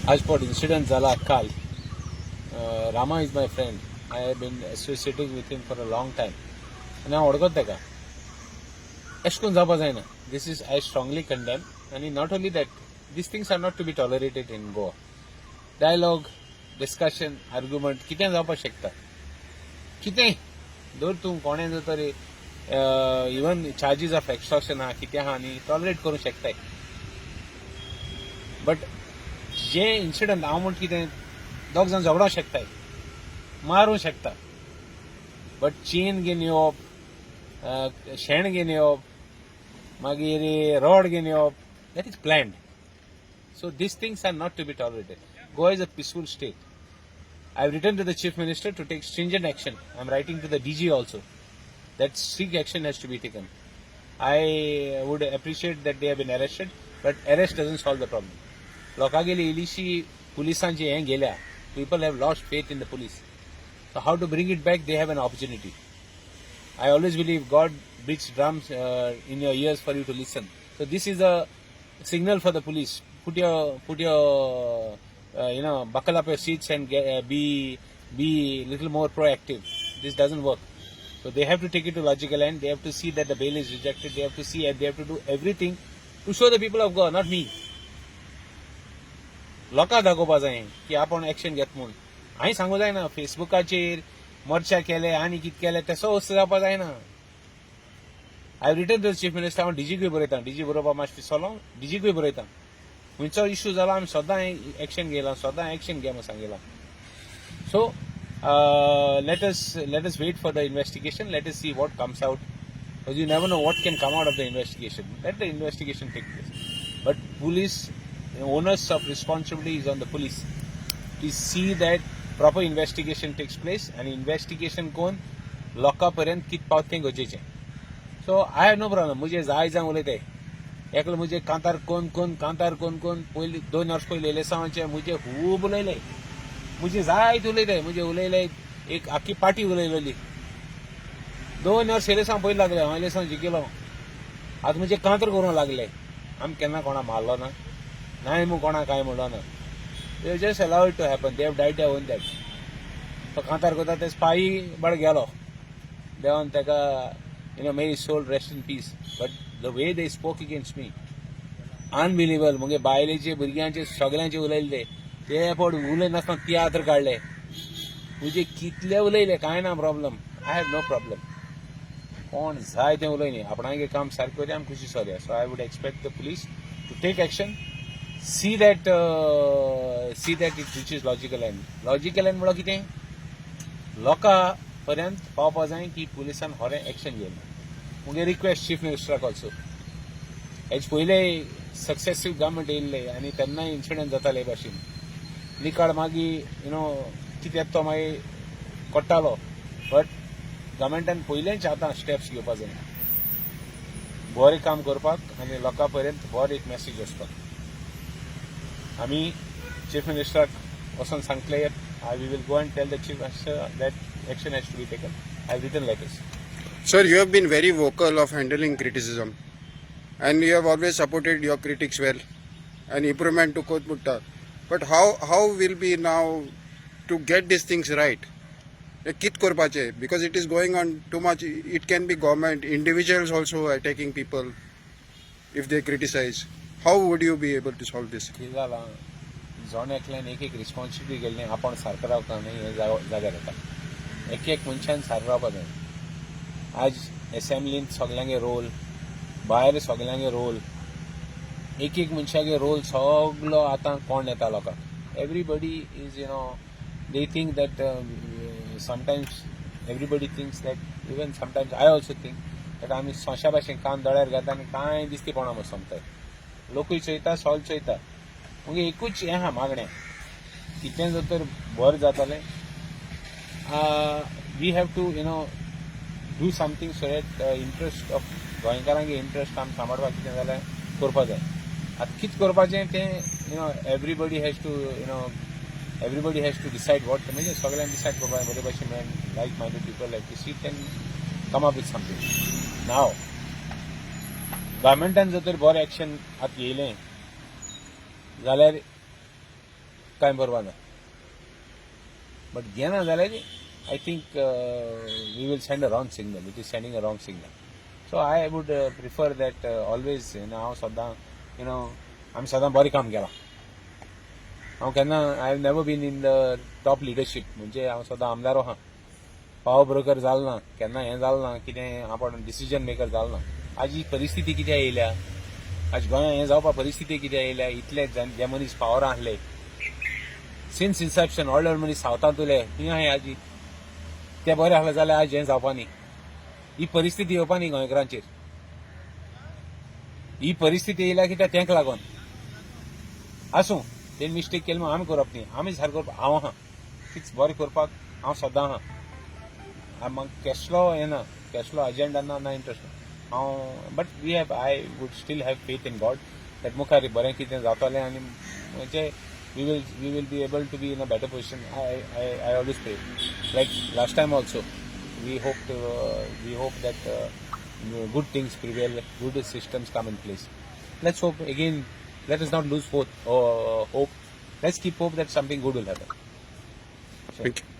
आज pot incident जाला काल. Rama is my friend. I have been associating with him for a long time. And हांव वळखता तेका. अशें करून जावपा जायना. This is I strongly condemn. And not only that, these things are not to be tolerated in Goa. Dialogue, discussion, argument, कितें जावपा शकता. कितें दर तूं कोणें जर तरी इवन चार्जीस ऑफ एक्सटॉर्शन आहा कितें आहा न्ही टॉलरेट करूंक शकताय. बट जे इन्सिडंट हांव म्हणटा कितें दोग जाण झगडोंक शकताय मारूंक शकता. बट चेन घेवन येवप शेण घेवन येवप मागीर रॉड घेवन येवप that is planned. So these things are not to be tolerated. Goa is a peaceful state. I have written to the Chief Minister to take stringent action. I am writing to the DG also that strict action has to be taken. I would appreciate that they have been arrested, but arrest doesn't solve the problem. लोकांगेली इल्लीशी पुलिसांची हें गेल्या. People have lost faith in the police. So how to bring it back? They have an opportunity. I always believe God beats drums in your ears for you to listen. So this is a signal for the police. Put your buckle up your seats and be little more proactive. This doesn't work. So they have to take it to logical end. They have to see that the bail is rejected. They have to see and they have to do everything to show the people of Goa, not me. लोकांक दाखोवपा जाय की आपण action घेत म्हूण. हांवें सांगूं जायना फेसबुकाचेर मोर्चा केले आनी कितें केलें तेसो वस्तू जावपा जायना. हांवें return to the chief minister हांव डीजीकूय बरयतां. डीजी बरोवपा मातशें चलो डीजीकूय बरयतां. खंयचो इश्यू जाला आमी सदां एक्शन घेयलां सदां एक्शन घे म्हणून सांगिलां. सो let us wait for the investigation. Let us see what comes out. Because you never know what can come out of the investigation. Let the investigation take place. But police, the onus of responsibility is on the police to see that proper investigation takes place and investigation कोण लोकांपर्यंत कित पावतें गरजेचें. सो आय have no problem. मुझे जाय जावं उलयताय एकलो मुझे कांतार कोण पयलीं 2 वर्स पयलीं इलेक्शनाचे मुझे खूब उलयले. मुझे जायत उलयताय मुझे उलयले एक आख्खी पार्टी उलयलेली. 2 वर्स इलेक्शन पयलीं लागले हांव इलेक्शन जिखलो. आतां मुझे कांतर करूंक लागले. आमी केन्ना कोणा मारलो ना नाय मग कोणा काय म्हणलो ना. They just allow it to happen. They have died their own death. तो कांतार करता ते स्पाई बड गेलो. देवान तेका may his soul rest in peace. But the way they spoke against me, unbelievable. मुगे बायलेचे भुरग्यांचे सगळ्यांचे उलयले ते पड उलय नासतना तियात्र काडले. मुझे कितले उलयले काय ना problem. I have no problem. कोण जाय तें उलय न्ही आपणागे काम सारकें करया आमी खुशी सोरया. So I would expect the police to take action. See that it reaches logical end. Logical end म्हणल्यार कितें लोकां पर्यंत पावपा जाय की पुलिसान खरें एक्शन घेयना. मुगे रिक्वेस्ट चीफ मिनिस्टराक ऑल्सो. हेज पयले सक्सेसिव्ह गव्हर्मेंट येयल्ले आनी तेन्नाय इन्सिडंट जाताले भाशेन निकाड मागीर कित्याक तो मागीर कोट्टालो. बट गव्हर्मेंटान पयलेंच आतां स्टेप्स घेवपा जाय बरें काम करपाक आनी लोकां पर्यंत बरें एक मॅसेज वचपाक. आमी चीफ मिनिस्टराक वचून सांगतले we will go and tell the chief minister that action has to be taken. I have written letters. Sir, you have been very vocal of handling criticism and you have always supported your critics well and improvement to Kotmutta. But how will be now to get these things right? Kit korpache because it is going on too much. It can be government, individuals also attacking people if they criticize. How would you be able to solve this? Zone एकल्यान एक responsibility गेल्ली आपण सारको रावता न्ही हे जाग्यार येता. एक मनशान सारको रावपा जाय. आज असेंब्लींत सगल्यांगे रोल भायर सगल्यांगे रोल एक मनशागे रोल सगलो आतां कोण येता लोकांक. Everybody is they think that sometimes everybody thinks that even sometimes I also think that आमी सोंशा भाशेन काम दोळ्यार घालता आनी कांय दिसतीपणा म्हणून समजताय. लोकूय चोयता सॉल्व चोयता. मुगे एकूच हें आहा मागणें कितें जर तर बरें जातालें. We have to do something so that interest of गोंयकारांगे इंट्रस्ट आमी सांबाळपाक कितें जाल्यार करपा जाय. आतां कितें करपाचें तें everybody has to decide what म्हणजे सगळ्यांक डिसायड करपा जाय. बरे भाशेन मेळून like minded people like to see can come up with something. नाव गव्हर्मेंटान जर तर बरें एक्शन आतां घेयलें जाल्यार कांय परवा ना बट घेना जाल्यार I think we will send a wrong signal it is sending a wrong signal so I would prefer that always हांव सदां आमी सदां बरें काम केलां हांव केन्ना I have never been in the top leadership म्हणजे हांव सदां आमदार आहा पावर ब्रोकर जालो ना केन्ना हें जालें ना कितें आपण डिसिजन मेकर जालो ना आज ही परिस्थिती कित्याक येयल्या आज गोंयांत हें जावपा परिस्थिती कित्याक येयल्या इतले जे मनीस पावरां आहले सिन्स इन्सेप्शन व्हडले मनीस सावथांत उरले थिंग आहाय आजी ते बरें आहले जाल्यार आज हें जावपा न्ही ही परिस्थिती येवपा न्ही गोंयकारांचेर ही परिस्थिती येयल्या कित्याक तेंक लागून आसूं तेणी मिस्टेक केली म्हणून आमी करप न्ही आमी सारको करपाक हांव आहा तीच बरें करपाक हांव सदां आहा म्हाका कसलो हें ना कसलो अजेंडा ना इंट्रस्ट हांव but we have I would still have faith in God that मुखार बरें कितें जातलें आनी म्हणजे we will be able to be in a better position. I always pray. Like last time also, we hope that good things prevail, good systems come in place. Let's hope again. Let us not lose hope. Let's keep hope that something good will happen. So, Thank you.